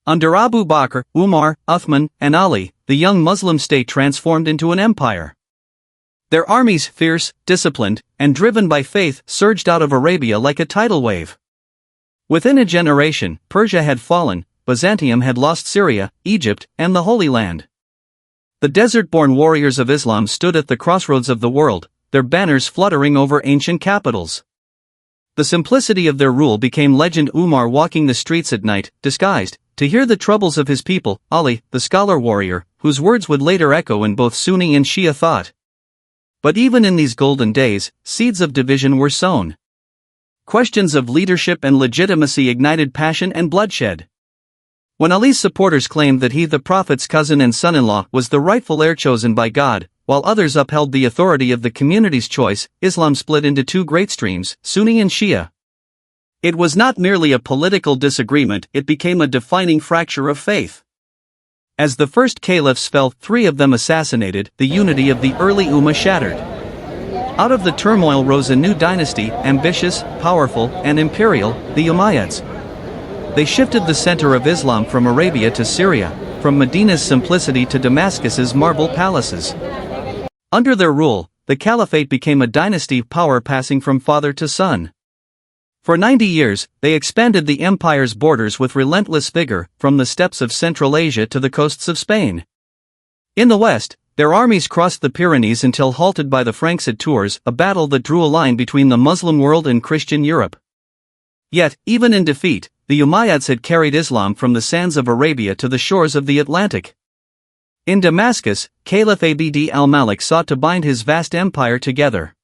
Under Abu Bakr, Umar, Uthman, and Ali, the young Muslim state transformed into an empire. Their armies, fierce, disciplined, and driven by faith, surged out of Arabia like a tidal wave. Within a generation, Persia had fallen, Byzantium had lost Syria, Egypt, and the Holy Land. The desert-born warriors of Islam stood at the crossroads of the world, their banners fluttering over ancient capitals. The simplicity of their rule became legend. Umar walking the streets at night, disguised, to hear the troubles of his people, Ali, the scholar warrior, whose words would later echo in both Sunni and Shia thought. But even in these golden days, seeds of division were sown. Questions of leadership and legitimacy ignited passion and bloodshed. When Ali's supporters claimed that he, the Prophet's cousin and son-in-law, was the rightful heir chosen by God, while others upheld the authority of the community's choice, Islam split into two great streams, Sunni and Shia. It was not merely a political disagreement, it became a defining fracture of faith. As the first caliphs fell, 3 of them assassinated, the unity of the early Ummah shattered. Out of the turmoil rose a new dynasty, ambitious, powerful, and imperial, the Umayyads. They shifted the center of Islam from Arabia to Syria, from Medina's simplicity to Damascus's marble palaces. Under their rule, the caliphate became a dynasty of power passing from father to son. For 90 years, they expanded the empire's borders with relentless vigor, from the steppes of Central Asia to the coasts of Spain. In the west, their armies crossed the Pyrenees until halted by the Franks at Tours, a battle that drew a line between the Muslim world and Christian Europe. Yet, even in defeat, the Umayyads had carried Islam from the sands of Arabia to the shores of the Atlantic. In Damascus, Caliph Abd al-Malik sought to bind his vast empire together.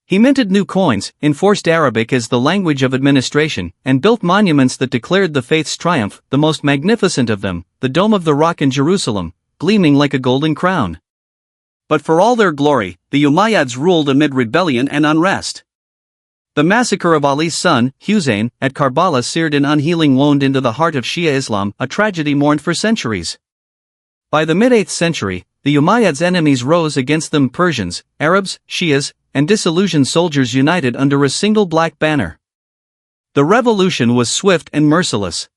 He minted new coins, enforced Arabic as the language of administration, and built monuments that declared the faith's triumph, the most magnificent of them, the Dome of the Rock in Jerusalem, gleaming like a golden crown. But for all their glory, the Umayyads ruled amid rebellion and unrest. The massacre of Ali's son, Hussein, at Karbala seared an unhealing wound into the heart of Shia Islam, a tragedy mourned for centuries. By the mid-8th century, the Umayyads' enemies rose against them: Persians, Arabs, Shias, and disillusioned soldiers united under a single black banner. The revolution was swift and merciless.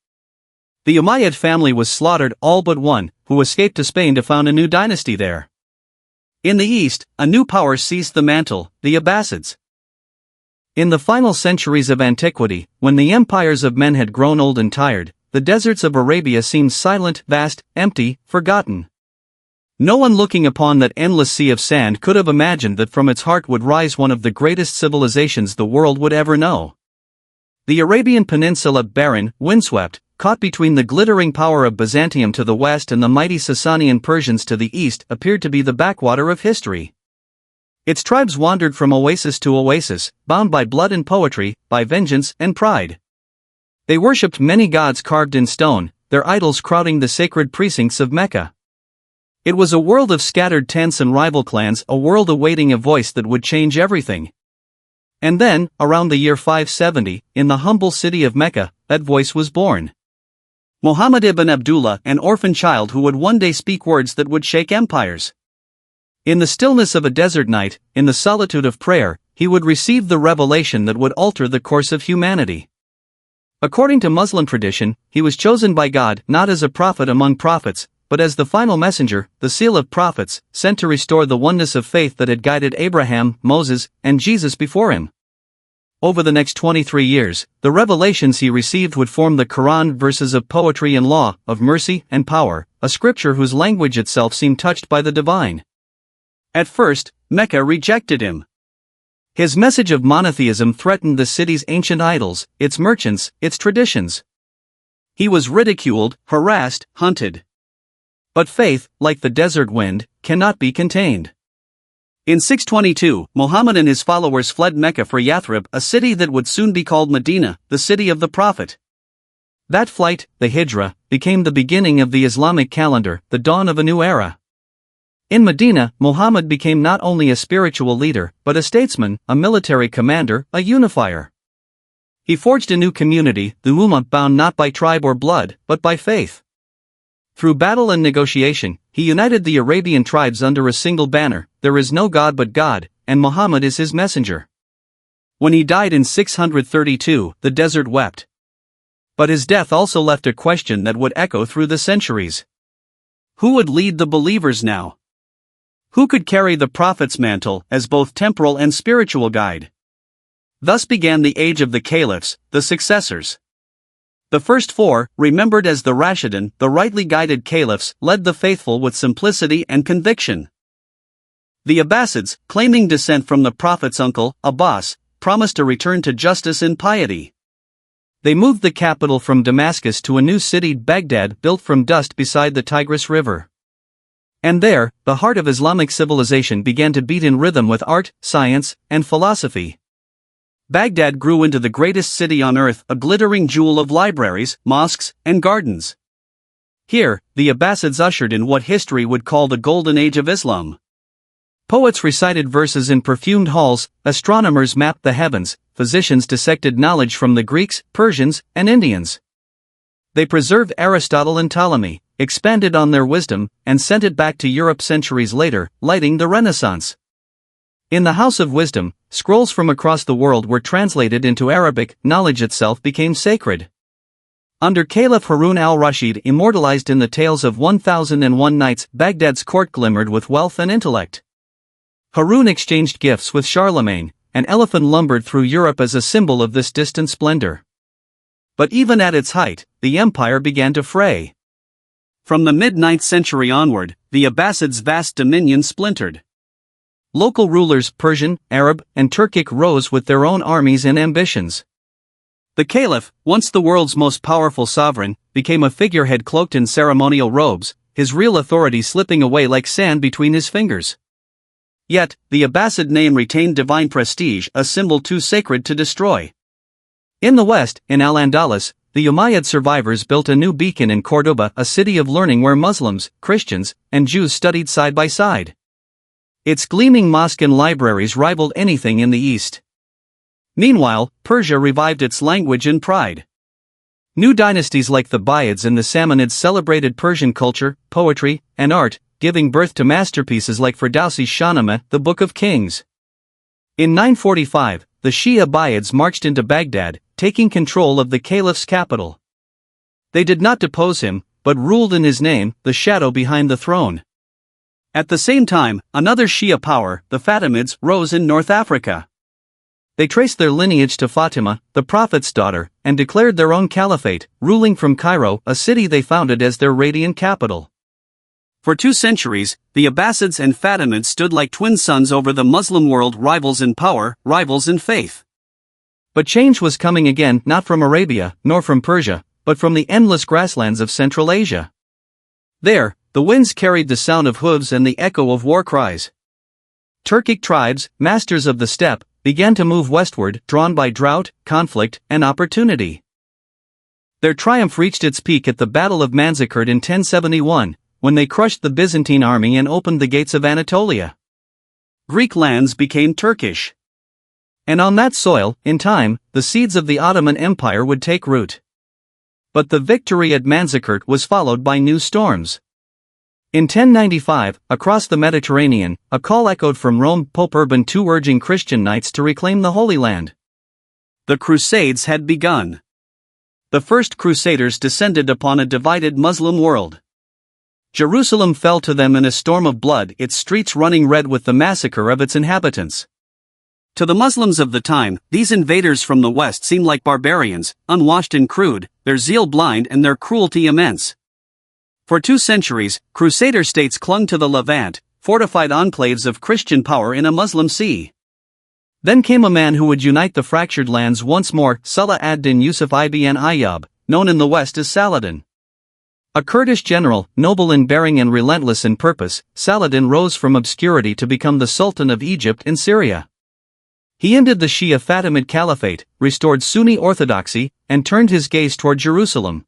The Umayyad family was slaughtered, all but one, who escaped to Spain to found a new dynasty there. In the east, a new power seized the mantle, the Abbasids. In the final centuries of antiquity, when the empires of men had grown old and tired, the deserts of Arabia seemed silent, vast, empty, forgotten. No one looking upon that endless sea of sand could have imagined that from its heart would rise one of the greatest civilizations the world would ever know. The Arabian Peninsula, barren, windswept, caught between the glittering power of Byzantium to the west and the mighty Sasanian Persians to the east, appeared to be the backwater of history. Its tribes wandered from oasis to oasis, bound by blood and poetry, by vengeance and pride. They worshipped many gods carved in stone, their idols crowding the sacred precincts of Mecca. It was a world of scattered tents and rival clans, a world awaiting a voice that would change everything. And then, around the year 570, in the humble city of Mecca, that voice was born. Muhammad ibn Abdullah, an orphan child who would one day speak words that would shake empires. In the stillness of a desert night, in the solitude of prayer, he would receive the revelation that would alter the course of humanity. According to Muslim tradition, he was chosen by God not as a prophet among prophets, but as the final messenger, the seal of prophets, sent to restore the oneness of faith that had guided Abraham, Moses, and Jesus before him. Over the next 23 years, the revelations he received would form the Quran, verses of poetry and law, of mercy and power, a scripture whose language itself seemed touched by the divine. At first, Mecca rejected him. His message of monotheism threatened the city's ancient idols, its merchants, its traditions. He was ridiculed, harassed, hunted. But faith, like the desert wind, cannot be contained. In 622, Muhammad and his followers fled Mecca for Yathrib, a city that would soon be called Medina, the city of the Prophet. That flight, the Hijra, became the beginning of the Islamic calendar, the dawn of a new era. In Medina, Muhammad became not only a spiritual leader, but a statesman, a military commander, a unifier. He forged a new community, the Ummah, bound not by tribe or blood, but by faith. Through battle and negotiation, he united the Arabian tribes under a single banner: there is no God but God, and Muhammad is his messenger. When he died in 632, the desert wept. But his death also left a question that would echo through the centuries. Who would lead the believers now? Who could carry the prophet's mantle as both temporal and spiritual guide? Thus began the age of the caliphs, the successors. The first four, remembered as the Rashidun, the rightly guided caliphs, led the faithful with simplicity and conviction. The Abbasids, claiming descent from the prophet's uncle, Abbas, promised a return to justice and piety. They moved the capital from Damascus to a new city, Baghdad, built from dust beside the Tigris River. And there, the heart of Islamic civilization began to beat in rhythm with art, science, and philosophy. Baghdad grew into the greatest city on earth, a glittering jewel of libraries, mosques, and gardens. Here, the Abbasids ushered in what history would call the Golden Age of Islam. Poets recited verses in perfumed halls, astronomers mapped the heavens, physicians dissected knowledge from the Greeks, Persians, and Indians. They preserved Aristotle and Ptolemy, expanded on their wisdom, and sent it back to Europe centuries later, lighting the Renaissance. In the House of Wisdom, scrolls from across the world were translated into Arabic, knowledge itself became sacred. Under Caliph Harun al-Rashid, immortalized in the tales of 1001 Nights, Baghdad's court glimmered with wealth and intellect. Harun exchanged gifts with Charlemagne, and elephant lumbered through Europe as a symbol of this distant splendor. But even at its height, the empire began to fray. From the mid-9th century onward, the Abbasids' vast dominion splintered. Local rulers, Persian, Arab, and Turkic, rose with their own armies and ambitions. The caliph, once the world's most powerful sovereign, became a figurehead cloaked in ceremonial robes, his real authority slipping away like sand between his fingers. Yet, the Abbasid name retained divine prestige, a symbol too sacred to destroy. In the west, in Al-Andalus, the Umayyad survivors built a new beacon in Cordoba, a city of learning where Muslims, Christians, and Jews studied side by side. Its gleaming mosque and libraries rivaled anything in the east. Meanwhile, Persia revived its language and pride. New dynasties like the Buyids and the Samanids celebrated Persian culture, poetry, and art, giving birth to masterpieces like Ferdowsi's Shahnameh, the Book of Kings. In 945, the Shia Buyids marched into Baghdad, taking control of the caliph's capital. They did not depose him, but ruled in his name, the shadow behind the throne. At the same time, another Shia power, the Fatimids, rose in North Africa. They traced their lineage to Fatima, the Prophet's daughter, and declared their own caliphate, ruling from Cairo, a city they founded as their radiant capital. For 2 centuries, the Abbasids and Fatimids stood like twin suns over the Muslim world, rivals in power, rivals in faith. But change was coming again, not from Arabia, nor from Persia, but from the endless grasslands of Central Asia. There, the winds carried the sound of hooves and the echo of war cries. Turkic tribes, masters of the steppe, began to move westward, drawn by drought, conflict, and opportunity. Their triumph reached its peak at the Battle of Manzikert in 1071, when they crushed the Byzantine army and opened the gates of Anatolia. Greek lands became Turkish. And on that soil, in time, the seeds of the Ottoman Empire would take root. But the victory at Manzikert was followed by new storms. In 1095, across the Mediterranean, a call echoed from Rome, Pope Urban II urging Christian knights to reclaim the Holy Land. The Crusades had begun. The first Crusaders descended upon a divided Muslim world. Jerusalem fell to them in a storm of blood, its streets running red with the massacre of its inhabitants. To the Muslims of the time, these invaders from the west seemed like barbarians, unwashed and crude, their zeal blind and their cruelty immense. For 2 centuries, Crusader states clung to the Levant, fortified enclaves of Christian power in a Muslim sea. Then came a man who would unite the fractured lands once more, Salah ad-Din Yusuf ibn Ayyub, known in the West as Saladin. A Kurdish general, noble in bearing and relentless in purpose, Saladin rose from obscurity to become the Sultan of Egypt and Syria. He ended the Shia Fatimid Caliphate, restored Sunni orthodoxy, and turned his gaze toward Jerusalem.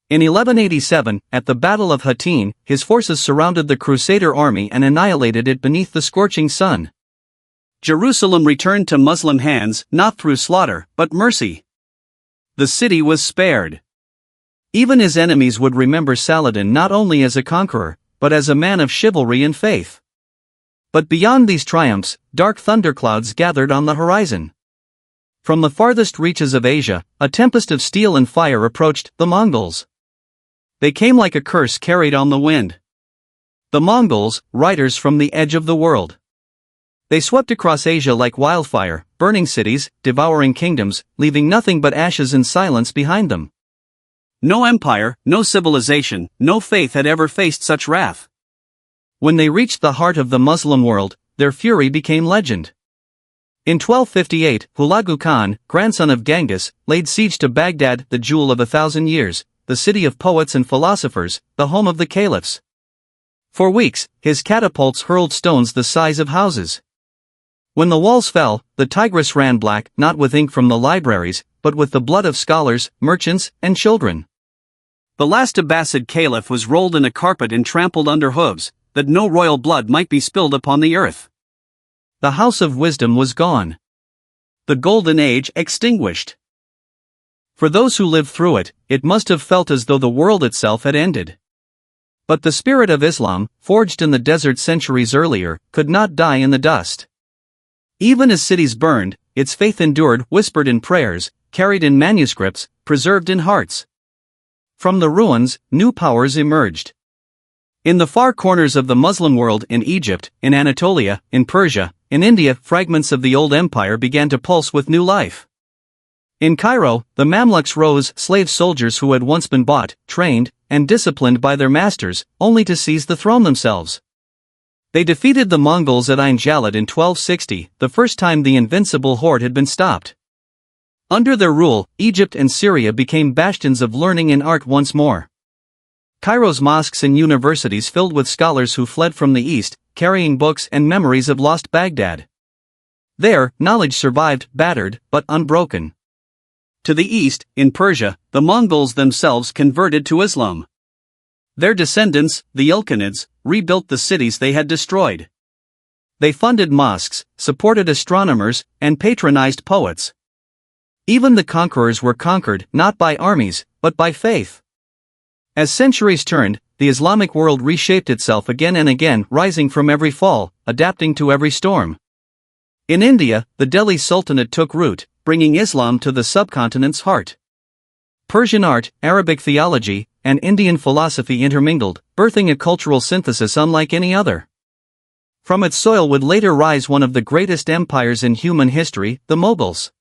In 1187, at the Battle of Hattin, his forces surrounded the Crusader army and annihilated it beneath the scorching sun. Jerusalem returned to Muslim hands, not through slaughter, but mercy. The city was spared. Even his enemies would remember Saladin not only as a conqueror, but as a man of chivalry and faith. But beyond these triumphs, dark thunderclouds gathered on the horizon. From the farthest reaches of Asia, a tempest of steel and fire approached the Mongols. They came like a curse carried on the wind. The Mongols, riders from the edge of the world. They swept across Asia like wildfire, burning cities, devouring kingdoms, leaving nothing but ashes and silence behind them. No empire, no civilization, no faith had ever faced such wrath. When they reached the heart of the Muslim world, their fury became legend. In 1258, Hulagu Khan, grandson of Genghis, laid siege to Baghdad, the jewel of 1,000 years, the city of poets and philosophers, the home of the caliphs. For weeks, his catapults hurled stones the size of houses. When the walls fell, the Tigris ran black, not with ink from the libraries, but with the blood of scholars, merchants, and children. The last Abbasid caliph was rolled in a carpet and trampled under hooves, that no royal blood might be spilled upon the earth. The house of wisdom was gone. The golden age extinguished. For those who lived through it, it must have felt as though the world itself had ended. But the spirit of Islam, forged in the desert centuries earlier, could not die in the dust. Even as cities burned, its faith endured, whispered in prayers, carried in manuscripts, preserved in hearts. From the ruins, new powers emerged. In the far corners of the Muslim world, in Egypt, in Anatolia, in Persia, in India, fragments of the old empire began to pulse with new life. In Cairo, the Mamluks rose, slave soldiers who had once been bought, trained, and disciplined by their masters, only to seize the throne themselves. They defeated the Mongols at Ain Jalut in 1260, the first time the invincible horde had been stopped. Under their rule, Egypt and Syria became bastions of learning and art once more. Cairo's mosques and universities filled with scholars who fled from the east, carrying books and memories of lost Baghdad. There, knowledge survived, battered, but unbroken. To the east, in Persia, the Mongols themselves converted to Islam. Their descendants, the Ilkhanids, rebuilt the cities they had destroyed. They funded mosques, supported astronomers, and patronized poets. Even the conquerors were conquered, not by armies, but by faith. As centuries turned, the Islamic world reshaped itself again and again, rising from every fall, adapting to every storm. In India, the Delhi Sultanate took root, bringing Islam to the subcontinent's heart. Persian art, Arabic theology, and Indian philosophy intermingled, birthing a cultural synthesis unlike any other. From its soil would later rise one of the greatest empires in human history, the Mughals.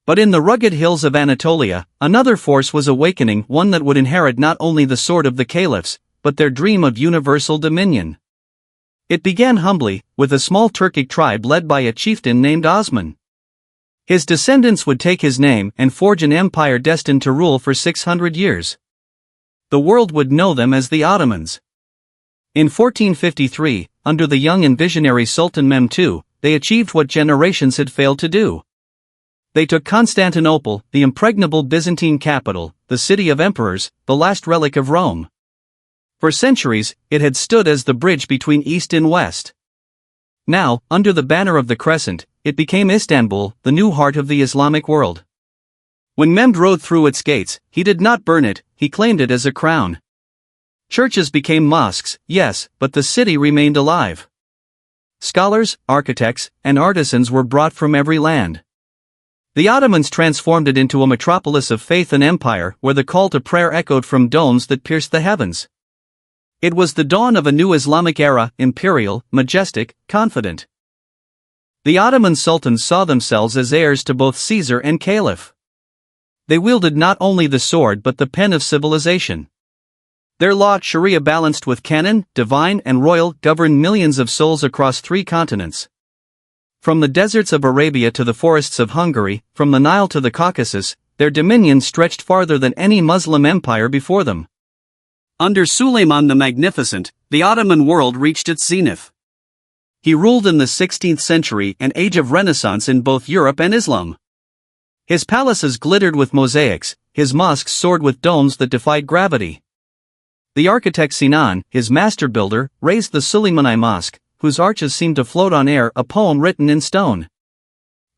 But in the rugged hills of Anatolia, another force was awakening, one that would inherit not only the sword of the caliphs, but their dream of universal dominion. It began humbly, with a small Turkic tribe led by a chieftain named Osman. His descendants would take his name and forge an empire destined to rule for 600 years. The world would know them as the Ottomans. In 1453, under the young and visionary Sultan Mehmed II, they achieved what generations had failed to do. They took Constantinople, the impregnable Byzantine capital, the city of emperors, the last relic of Rome. For centuries, it had stood as the bridge between East and West. Now, under the banner of the Crescent, it became Istanbul, the new heart of the Islamic world. When Mehmed rode through its gates, he did not burn it, he claimed it as a crown. Churches became mosques, yes, but the city remained alive. Scholars, architects, and artisans were brought from every land. The Ottomans transformed it into a metropolis of faith and empire, where the call to prayer echoed from domes that pierced the heavens. It was the dawn of a new Islamic era, imperial, majestic, confident. The Ottoman sultans saw themselves as heirs to both Caesar and Caliph. They wielded not only the sword but the pen of civilization. Their law, Sharia, balanced with canon, divine and royal, governed millions of souls across 3 continents. From the deserts of Arabia to the forests of Hungary, from the Nile to the Caucasus, their dominion stretched farther than any Muslim empire before them. Under Suleiman the Magnificent, the Ottoman world reached its zenith. He ruled in the 16th century, an age of renaissance in both Europe and Islam. His palaces glittered with mosaics, his mosques soared with domes that defied gravity. The architect Sinan, his master builder, raised the Suleimani Mosque, whose arches seemed to float on air, a poem written in stone.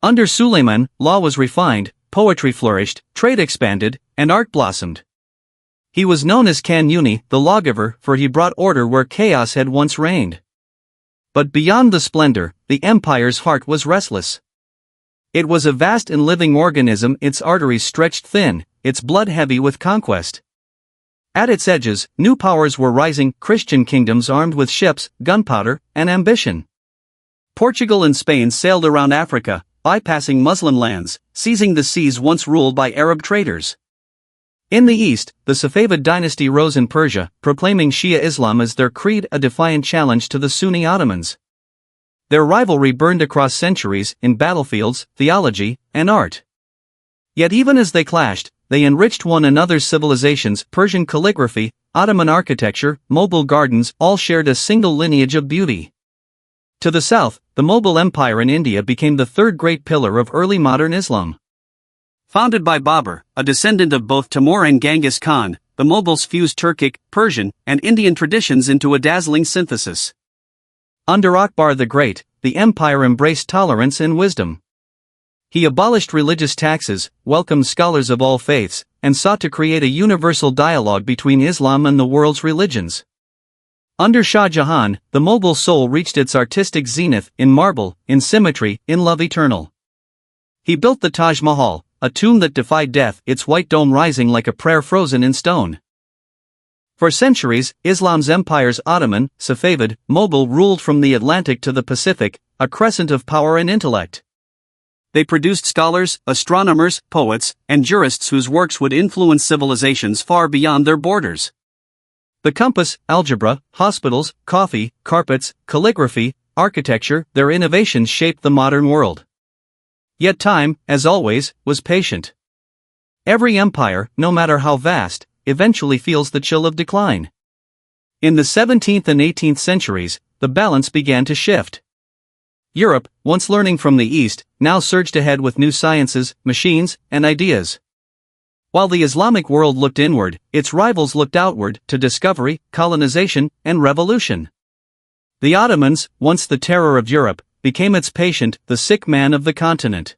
Under Suleiman, law was refined, poetry flourished, trade expanded, and art blossomed. He was known as Kanuni, the lawgiver, for he brought order where chaos had once reigned. But beyond the splendor, the empire's heart was restless. It was a vast and living organism, its arteries stretched thin, its blood heavy with conquest. At its edges, new powers were rising, Christian kingdoms armed with ships, gunpowder, and ambition. Portugal and Spain sailed around Africa, bypassing Muslim lands, seizing the seas once ruled by Arab traders. In the east, the Safavid dynasty rose in Persia, proclaiming Shia Islam as their creed, a defiant challenge to the Sunni Ottomans. Their rivalry burned across centuries in battlefields, theology, and art. Yet even as they clashed, they enriched one another's civilizations. Persian calligraphy, Ottoman architecture, Mughal gardens all shared a single lineage of beauty. To the south, the Mughal Empire in India became the third great pillar of early modern Islam. Founded by Babur, a descendant of both Timur and Genghis Khan, the Mughals fused Turkic, Persian, and Indian traditions into a dazzling synthesis. Under Akbar the Great, the empire embraced tolerance and wisdom. He abolished religious taxes, welcomed scholars of all faiths, and sought to create a universal dialogue between Islam and the world's religions. Under Shah Jahan, the Mughal soul reached its artistic zenith, in marble, in symmetry, in love eternal. He built the Taj Mahal, a tomb that defied death, its white dome rising like a prayer frozen in stone. For centuries, Islam's empires Ottoman, Safavid, Mughal ruled from the Atlantic to the Pacific, a crescent of power and intellect. They produced scholars, astronomers, poets, and jurists whose works would influence civilizations far beyond their borders. The compass, algebra, hospitals, coffee, carpets, calligraphy, architecture, their innovations shaped the modern world. Yet time, as always, was patient. Every empire, no matter how vast, eventually feels the chill of decline. In the 17th and 18th centuries, the balance began to shift. Europe, once learning from the East, now surged ahead with new sciences, machines, and ideas. While the Islamic world looked inward, its rivals looked outward, to discovery, colonization, and revolution. The Ottomans, once the terror of Europe, became its patient, the sick man of the continent.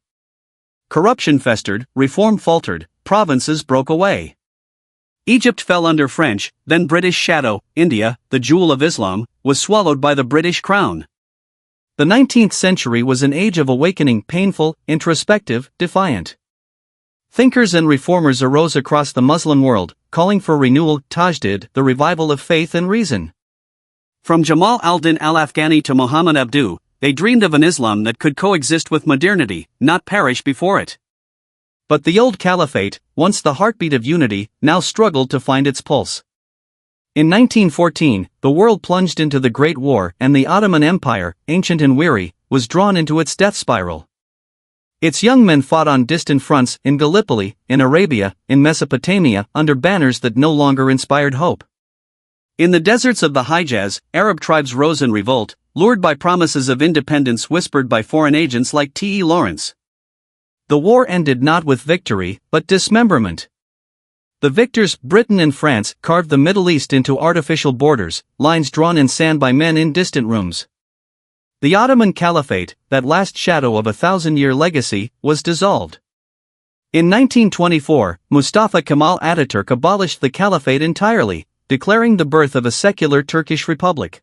Corruption festered, reform faltered, provinces broke away. Egypt fell under French, then British shadow. India, the jewel of Islam, was swallowed by the British crown. The 19th century was an age of awakening, painful, introspective, defiant. Thinkers and reformers arose across the Muslim world, calling for renewal, tajdid, the revival of faith and reason. From Jamal al-Din al-Afghani to Muhammad Abduh, they dreamed of an Islam that could coexist with modernity, not perish before it. But the old caliphate, once the heartbeat of unity, now struggled to find its pulse. In 1914, the world plunged into the Great War, and the Ottoman Empire, ancient and weary, was drawn into its death spiral. Its young men fought on distant fronts, in Gallipoli, in Arabia, in Mesopotamia, under banners that no longer inspired hope. In the deserts of the Hijaz, Arab tribes rose in revolt, lured by promises of independence whispered by foreign agents like T.E. Lawrence. The war ended not with victory, but dismemberment. The victors, Britain and France, carved the Middle East into artificial borders, lines drawn in sand by men in distant rooms. The Ottoman Caliphate, that last shadow of a 1,000-year legacy, was dissolved. In 1924, Mustafa Kemal Ataturk abolished the caliphate entirely, declaring the birth of a secular Turkish republic.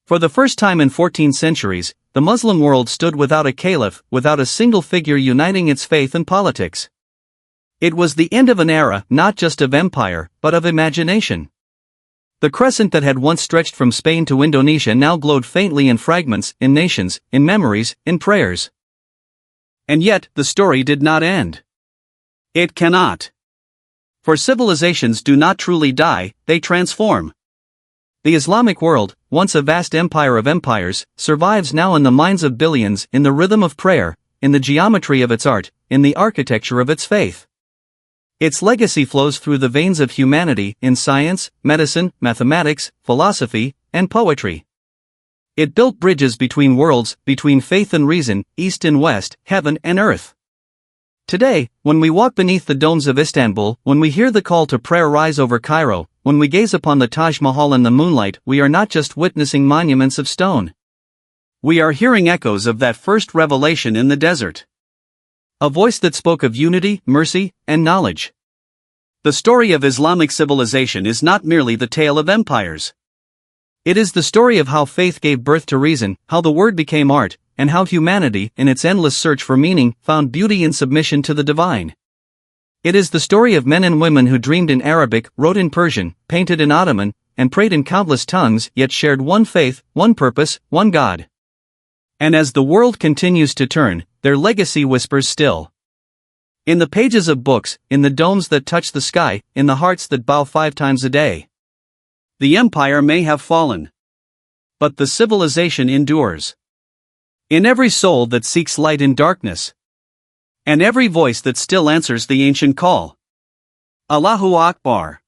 For the first time in 14 centuries, the Muslim world stood without a caliph, without a single figure uniting its faith and politics. It was the end of an era, not just of empire, but of imagination. The crescent that had once stretched from Spain to Indonesia now glowed faintly in fragments, in nations, in memories, in prayers. And yet, the story did not end. It cannot. For civilizations do not truly die, they transform. The Islamic world, once a vast empire of empires, survives now in the minds of billions, in the rhythm of prayer, in the geometry of its art, in the architecture of its faith. Its legacy flows through the veins of humanity, in science, medicine, mathematics, philosophy, and poetry. It built bridges between worlds, between faith and reason, east and west, heaven and earth. Today, when we walk beneath the domes of Istanbul, when we hear the call to prayer rise over Cairo, when we gaze upon the Taj Mahal in the moonlight, we are not just witnessing monuments of stone. We are hearing echoes of that first revelation in the desert. A voice that spoke of unity, mercy, and knowledge. The story of Islamic civilization is not merely the tale of empires. It is the story of how faith gave birth to reason, how the word became art, and how humanity, in its endless search for meaning, found beauty in submission to the divine. It is the story of men and women who dreamed in Arabic, wrote in Persian, painted in Ottoman, and prayed in countless tongues, yet shared one faith, one purpose, one God. And as the world continues to turn, their legacy whispers still. In the pages of books, in the domes that touch the sky, in the hearts that bow 5 times a day. The empire may have fallen, but the civilization endures. In every soul that seeks light in darkness, and every voice that still answers the ancient call. Allahu Akbar.